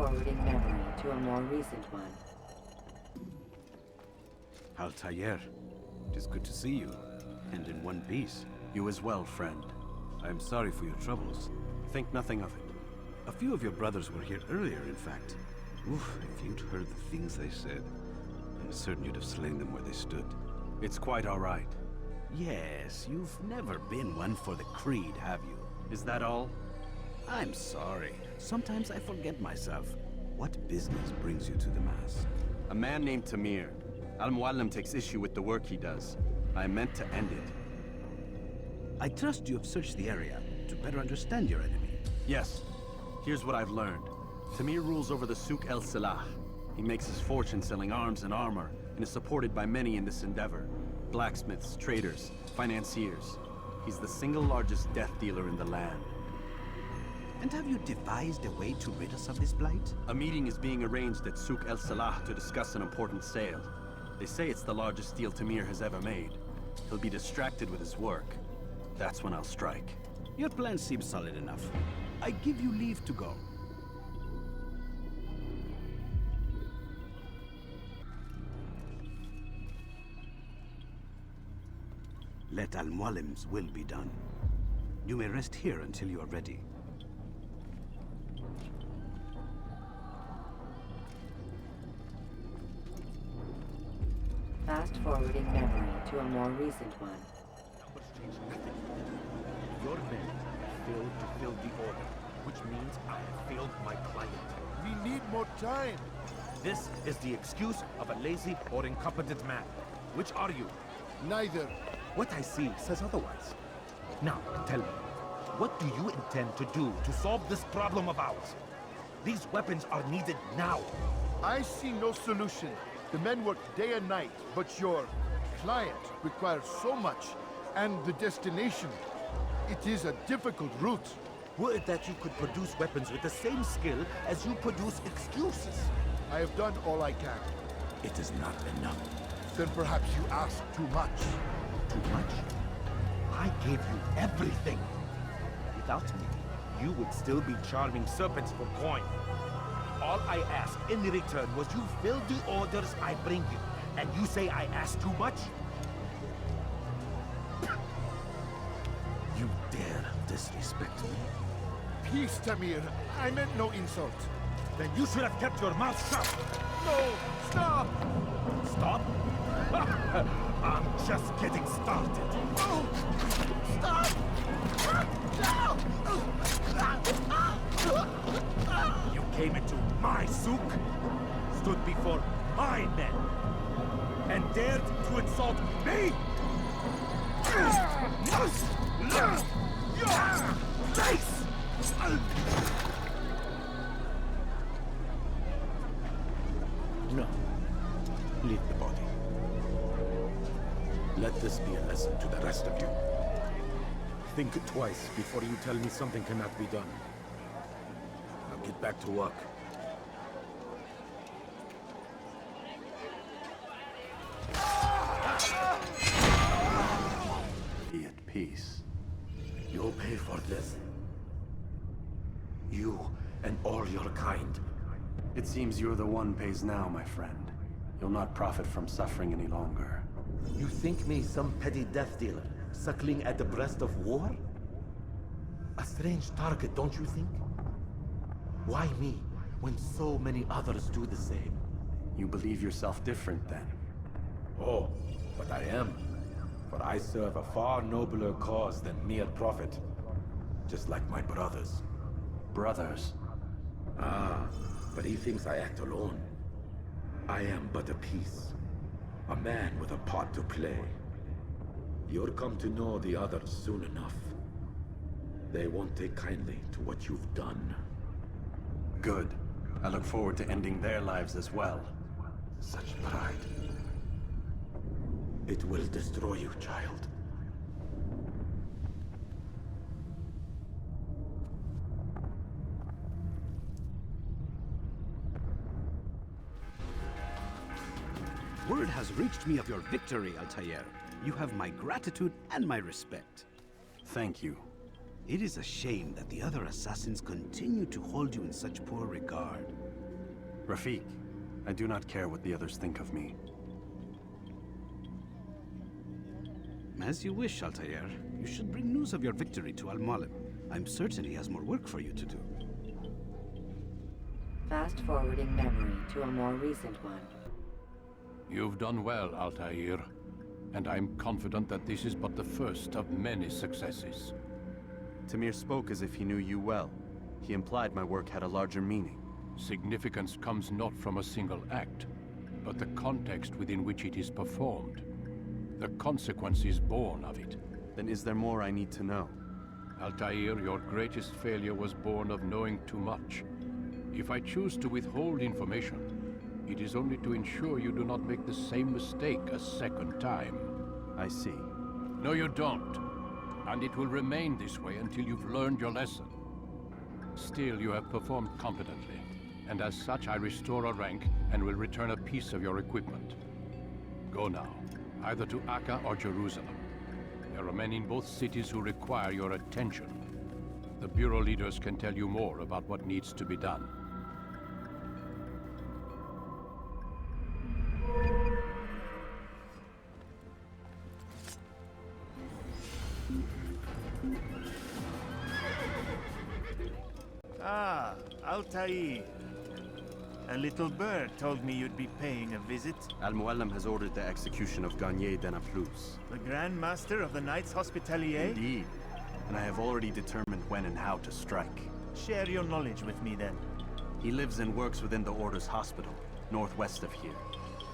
Fast-forwarding memory to a more recent one. Altair, it is good to see you, and in one piece. You as well, friend. I am sorry for your troubles. Think nothing of it. A few of your brothers were here earlier, in fact. Oof, if you'd heard the things they said, I'm certain you'd have slain them where they stood. It's quite all right. Yes, you've never been one for the creed, have you? Is that all? I'm sorry. Sometimes I forget myself. What business brings you to the Mass? A man named Tamir. Al-Muallim takes issue with the work he does. I meant to end it. I trust you have searched the area to better understand your enemy. Yes. Here's what I've learned. Tamir rules over the Souk el-Salah. He makes his fortune selling arms and armor, and is supported by many in this endeavor. Blacksmiths, traders, financiers. He's the single largest death dealer in the land. And have you devised a way to rid us of this blight? A meeting is being arranged at Souk el-Salah to discuss an important sale. They say it's the largest deal Tamir has ever made. He'll be distracted with his work. That's when I'll strike. Your plan seems solid enough. I give you leave to go. Let Al-Muallim's will be done. You may rest here until you are ready. Fast-forwarding memory to a more recent one. Numbers change nothing. Your men failed to fill the order, which means I have failed my client. We need more time. This is the excuse of a lazy or incompetent man. Which are you? Neither. What I see says otherwise. Now, tell me, what do you intend to do to solve this problem of ours? These weapons are needed now. I see no solution. The men work day and night, but your client requires so much, and the destination. It is a difficult route. Would that you could produce weapons with the same skill as you produce excuses. I have done all I can. It is not enough. Then perhaps you ask too much. Too much? I gave you everything. Without me, you would still be charming serpents for coin. All I ask in return was you fill the orders I bring you. And you say I ask too much? You dare disrespect me? Peace, Tamir. I meant no insult. Then you should have kept your mouth shut. No! Stop! Stop? I'm just getting started. Oh! Stop! You came into my souk, stood before my men, and dared to insult me? Face! No. Leave the body. Let this be a lesson to the rest of you. Think twice before you tell me something cannot be done. Now get back to work. Be at peace. You'll pay for this. You and all your kind. It seems you're the one pays now, my friend. You'll not profit from suffering any longer. You think me some petty death dealer, suckling at the breast of war? A strange target, don't you think? Why me, when so many others do the same? You believe yourself different, then? Oh, but I am. For I serve a far nobler cause than mere profit. Just like my brothers. Brothers? Ah, but he thinks I act alone. I am but a piece. A man with a part to play. You'll come to know the others soon enough. They won't take kindly to what you've done. Good. I look forward to ending their lives as well. Such pride. It will destroy you, child. Word has reached me of your victory, Altair. You have my gratitude and my respect. Thank you. It is a shame that the other assassins continue to hold you in such poor regard. Rafiq, I do not care what the others think of me. As you wish, Altair. You should bring news of your victory to Al-Mualim. I'm certain he has more work for you to do. Fast forwarding memory to a more recent one. You've done well, Altair. And I'm confident that this is but the first of many successes. Tamir spoke as if he knew you well. He implied my work had a larger meaning. Significance comes not from a single act, but the context within which it is performed. The consequences born of it. Then is there more I need to know? Altair, your greatest failure was born of knowing too much. If I choose to withhold information, it is only to ensure you do not make the same mistake a second time. I see. No, you don't. And it will remain this way until you've learned your lesson. Still, you have performed competently, and as such I restore a rank and will return a piece of your equipment. Go now, either to Akka or Jerusalem. There are men in both cities who require your attention. The Bureau leaders can tell you more about what needs to be done. Ah, Altair. A little bird told me you'd be paying a visit. Al-Mualim has ordered the execution of Garnier Denaplus. The Grand Master of the Knights Hospitalier? Indeed. And I have already determined when and how to strike. Share your knowledge with me then. He lives and works within the Order's hospital, northwest of here.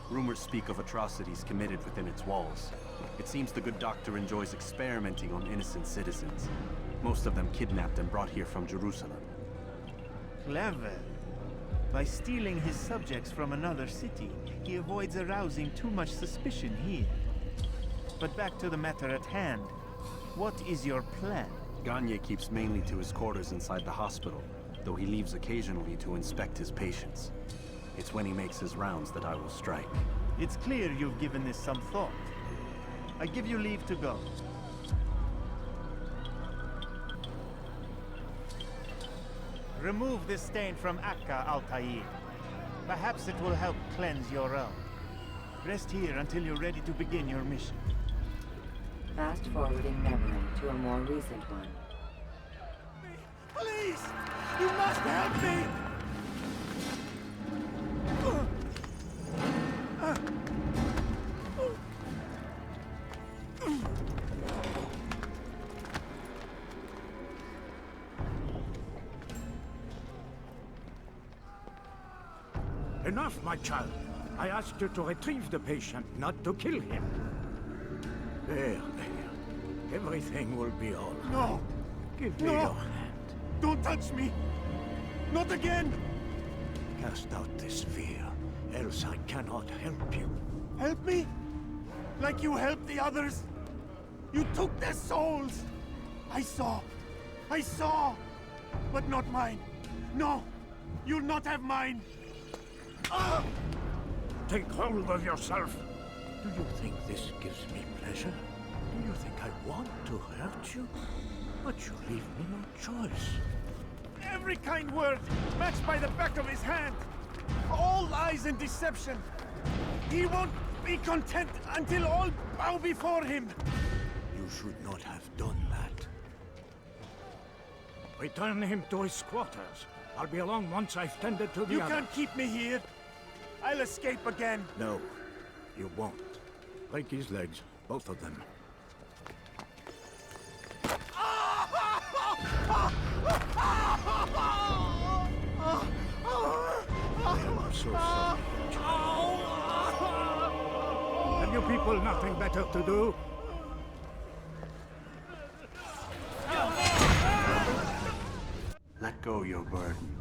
Rumors speak of atrocities committed within its walls. It seems the good doctor enjoys experimenting on innocent citizens. Most of them kidnapped and brought here from Jerusalem. Clever. By stealing his subjects from another city, he avoids arousing too much suspicion here. But back to the matter at hand. What is your plan? Garnier keeps mainly to his quarters inside the hospital, though he leaves occasionally to inspect his patients. It's when he makes his rounds that I will strike. It's clear you've given this some thought. I give you leave to go. Remove this stain from Akka, Altair. Perhaps it will help cleanse your realm. Rest here until you're ready to begin your mission. Fast forwarding memory to a more recent one. Please! You must help me! Enough, my child. I asked you to retrieve the patient, not to kill him. There. Everything will be all right. No! Give me No! your hand. Don't touch me! Not again! Cast out this fear, else I cannot help you. Help me? Like you helped the others? You took their souls! I saw! But not mine! No! You'll not have mine! Ah! Take hold of yourself. Do you think this gives me pleasure? Do you think I want to hurt you? But you leave me no choice. Every kind word matched by the back of his hand! All lies and deception! He won't be content until all bow before him! You should not have done that. Return him to his quarters. I'll be along once I've tended to the You others. can't keep me here! I'll escape again! No, you won't. Break his legs, both of them. I'm so sorry. Have you people nothing better to do? Let go your burden.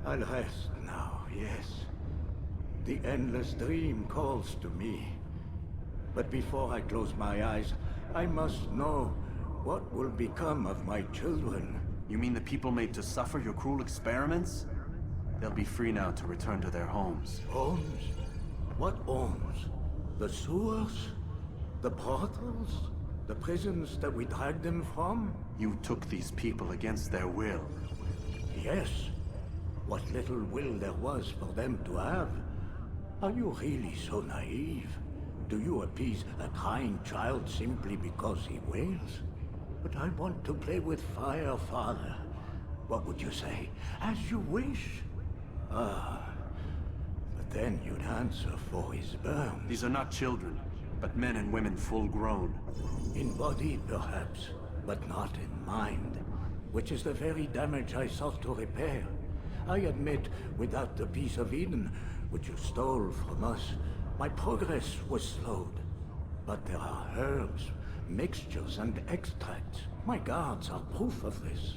I'll rest now, yes. The endless dream calls to me. But before I close my eyes, I must know what will become of my children. You mean the people made to suffer your cruel experiments? They'll be free now to return to their homes. Homes? What homes? The sewers? The brothels? The prisons that we dragged them from? You took these people against their will. Yes. what little will there was for them to have. Are you really so naive? Do you appease a crying child simply because he wails? But I want to play with fire, Father. What would you say? As you wish. Ah, but then you'd answer for his burns. These are not children, but men and women full grown. In body, perhaps, but not in mind. Which is the very damage I sought to repair. I admit, without the piece of Eden, which you stole from us, my progress was slowed. But there are herbs, mixtures, and extracts. My guards are proof of this.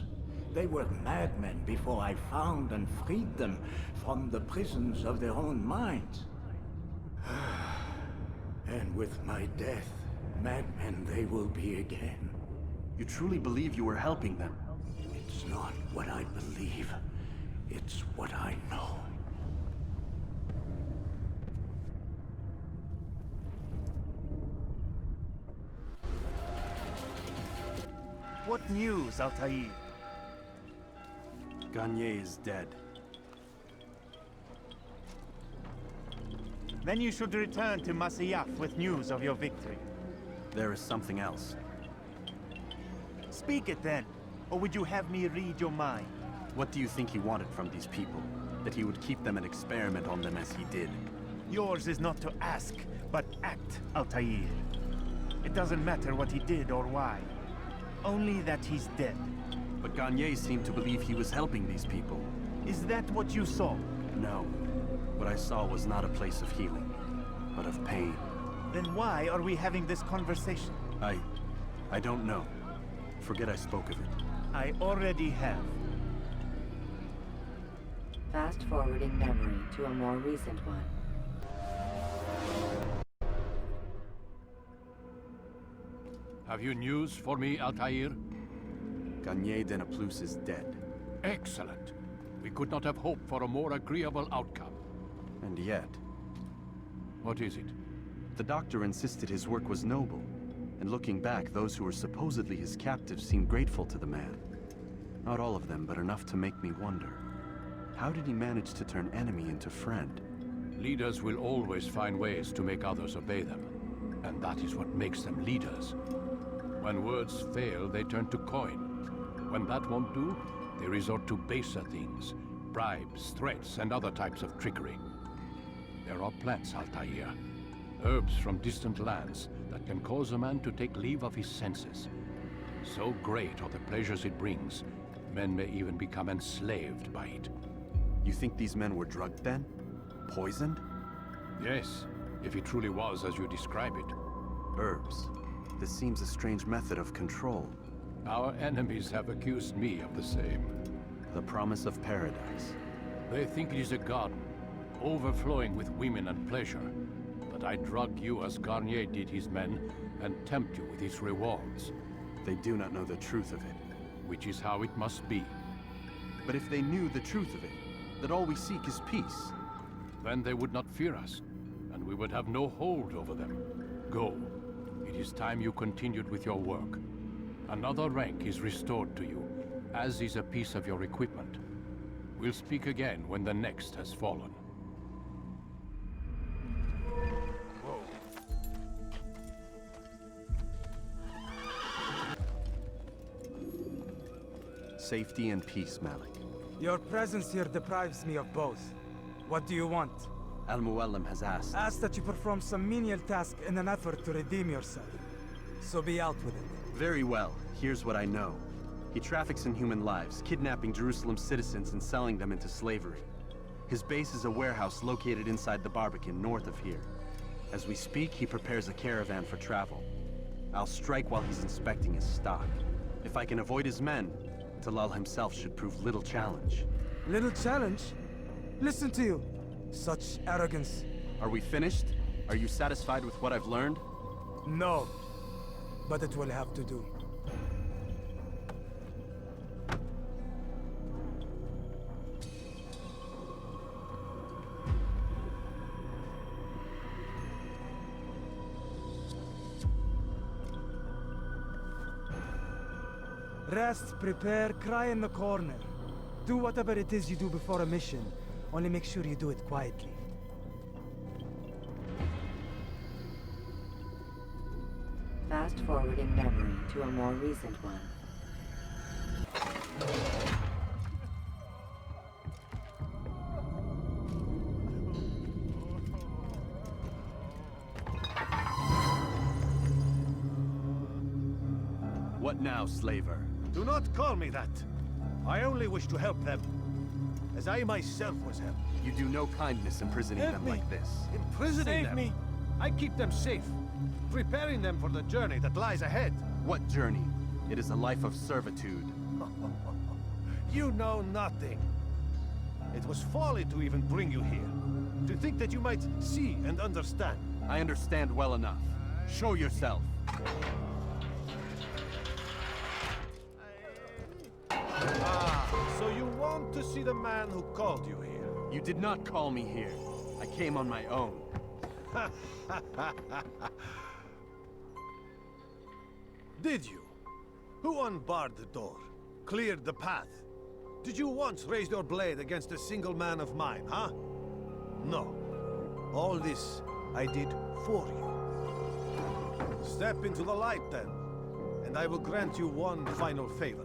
They were madmen before I found and freed them from the prisons of their own minds. And with my death, madmen they will be again. You truly believe you were helping them? It's not what I believe. It's what I know. What news, Altair? Garnier is dead. Then you should return to Masyaf with news of your victory. There is something else. Speak it then, or would you have me read your mind? What do you think he wanted from these people? That he would keep them and experiment on them as he did? Yours is not to ask, but act, Altair. It doesn't matter what he did or why. Only that he's dead. But Garnier seemed to believe he was helping these people. Is that what you saw? No. What I saw was not a place of healing, but of pain. Then why are we having this conversation? I don't know. Forget I spoke of it. I already have. Fast-forwarding memory to a more recent one. Have you news for me, Altair? Garnier de Naplouse is dead. Excellent. We could not have hoped for a more agreeable outcome. And yet, What is it? the doctor insisted his work was noble. And looking back, those who were supposedly his captives seemed grateful to the man. Not all of them, but enough to make me wonder. How did he manage to turn enemy into friend? Leaders will always find ways to make others obey them. And that is what makes them leaders. When words fail, they turn to coin. When that won't do, they resort to baser things. Bribes, threats, and other types of trickery. There are plants, Altair. Herbs from distant lands that can cause a man to take leave of his senses. So great are the pleasures it brings, men may even become enslaved by it. You think these men were drugged then? Poisoned? Yes, if it truly was as you describe it. Herbs. This seems a strange method of control. Our enemies have accused me of the same. The promise of paradise. They think it is a garden, overflowing with women and pleasure. But I drug you as Garnier did his men, and tempt you with his rewards. They do not know the truth of it. Which is how it must be. But if they knew the truth of it, that all we seek is peace. Then they would not fear us, and we would have no hold over them. Go. It is time you continued with your work. Another rank is restored to you, as is a piece of your equipment. We'll speak again when the next has fallen. Safety and peace, Malik. Your presence here deprives me of both. What do you want? Al-Muallim has asked. Ask that you perform some menial task in an effort to redeem yourself. So be out with it. Very well. Here's what I know. He traffics in human lives, kidnapping Jerusalem's citizens and selling them into slavery. His base is a warehouse located inside the Barbican, north of here. As we speak, he prepares a caravan for travel. I'll strike while he's inspecting his stock. If I can avoid his men, Talal himself should prove little challenge. Little challenge? Listen to you. Such arrogance. Are we finished? Are you satisfied with what I've learned? No. But it will have to do. Rest, prepare, cry in the corner. Do whatever it is you do before a mission. Only make sure you do it quietly. Fast forwarding memory to a more recent one. What now, slaver? Do not call me that. I only wish to help them, as I myself was helped. You do no kindness imprisoning them like this. Imprisoning them? Me. I keep them safe, preparing them for the journey that lies ahead. What journey? It is a life of servitude. You know nothing. It was folly to even bring you here. To think that you might see and understand. I understand well enough. Show yourself. So you want to see the man who called you here? You did not call me here. I came on my own. Did you? Who unbarred the door? Cleared the path? Did you once raise your blade against a single man of mine, huh? No. All this I did for you. Step into the light then, and I will grant you one final favor.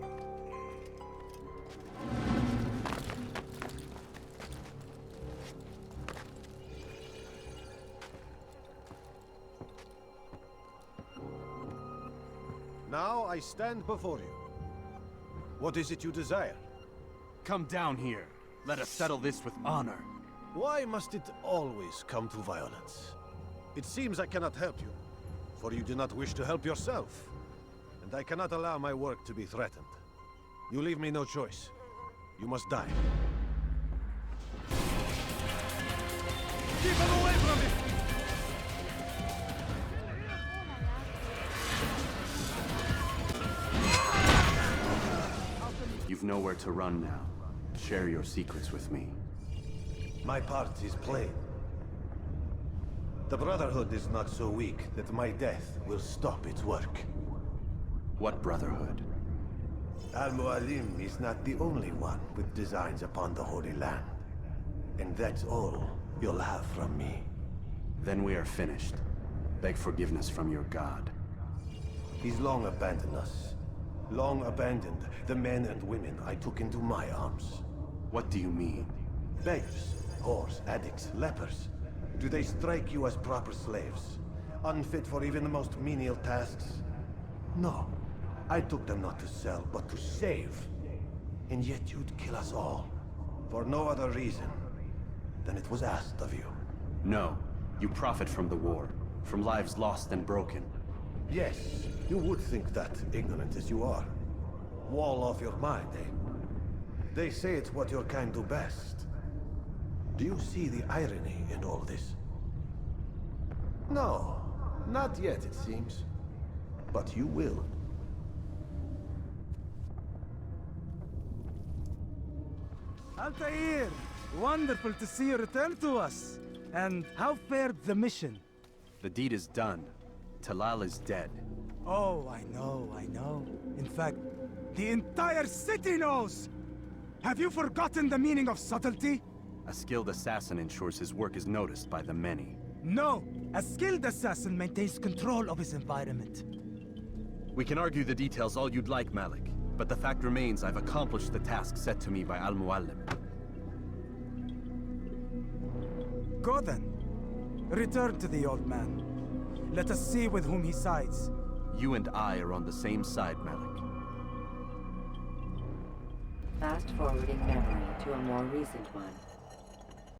Now I stand before you. What is it you desire? Come down here. Let us settle this with honor. Why must it always come to violence? It seems I cannot help you, for you do not wish to help yourself. And I cannot allow my work to be threatened. You leave me no choice. You must die. Keep him away from me! You've nowhere to run now. Share your secrets with me. My part is plain. The Brotherhood is not so weak that my death will stop its work. What Brotherhood? Al-Mualim is not the only one with designs upon the Holy Land. And that's all you'll have from me. Then we are finished. Beg forgiveness from your god. He's long abandoned us. Long abandoned the men and women I took into my arms. What do you mean? Beggars, whores, addicts, lepers. Do they strike you as proper slaves? Unfit for even the most menial tasks? No. I took them not to sell, but to save. And yet you'd kill us all. For no other reason than it was asked of you. No. You profit from the war. From lives lost and broken. Yes, you would think that, ignorant as you are. Wall off your mind, eh? They say it's what your kind do best. Do you see the irony in all this? No, not yet, it seems. But you will. Altair! Wonderful to see you return to us. And how fared the mission? The deed is done. Talal is dead. Oh, I know. In fact, the entire city knows! Have you forgotten the meaning of subtlety? A skilled assassin ensures his work is noticed by the many. No! A skilled assassin maintains control of his environment. We can argue the details all you'd like, Malik. But the fact remains I've accomplished the task set to me by Al-Mualim. Go then. Return to the old man. Let us see with whom he sides. You and I are on the same side, Malik. Fast forwarding memory to a more recent one.